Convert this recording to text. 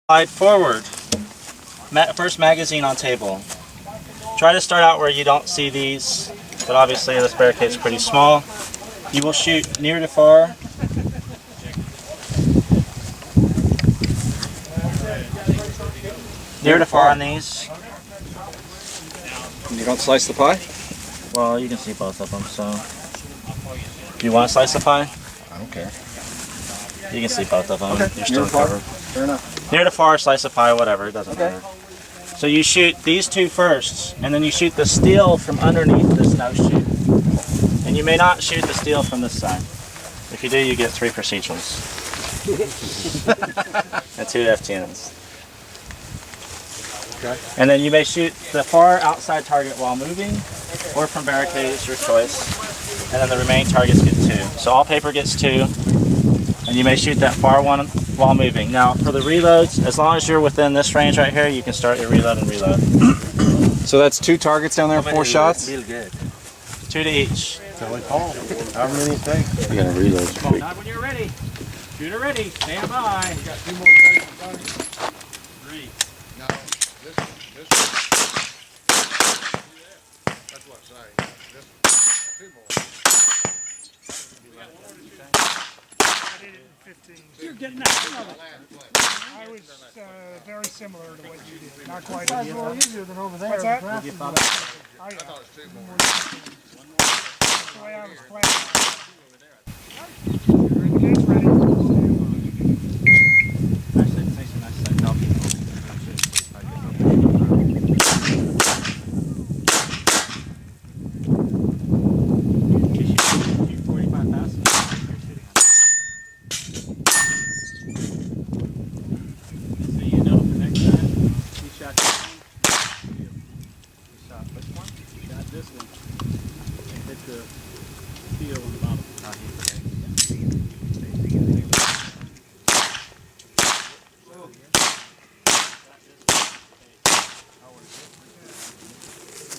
Slide forward. First magazine on table. Try to start out where you don't see these, but obviously this barricade's pretty small. You will shoot near to far. Near to far on these. You don't slice the pie? Well, you can see both of them, so. Do you want to slice the pie? I don't care. You can see both of them. Okay. You're still covered. Fair enough. Near to far, slice the pie, whatever, it doesn't matter. So you shoot these two first, and then you shoot the steel from underneath this nose shoot. And you may not shoot the steel from this side. If you do, you get 3 procedurals. And 2 FTNs. Okay. And then you may shoot the far outside target while moving, or from barricade, it's your choice. And then the remaining targets get 2. So all paper gets 2, and you may shoot that far one while moving. Now for the reloads, as long as you're within this range right here, you can start your reload and reload. So that's 2 targets down there, 4 shots? 2 to each. How many things? You gotta reload. Not when you're ready. Shooter ready. Stand by. You got 2 more seconds on it. 3. No, this. That's what I'm saying. This 2 more. I did it in 15. You're getting that. I was very similar to what you did. Not quite as More easier than over there. What's that? The I traffic. I thought it was 2 more. That's the way I was planning. It's ready. This one hit the field.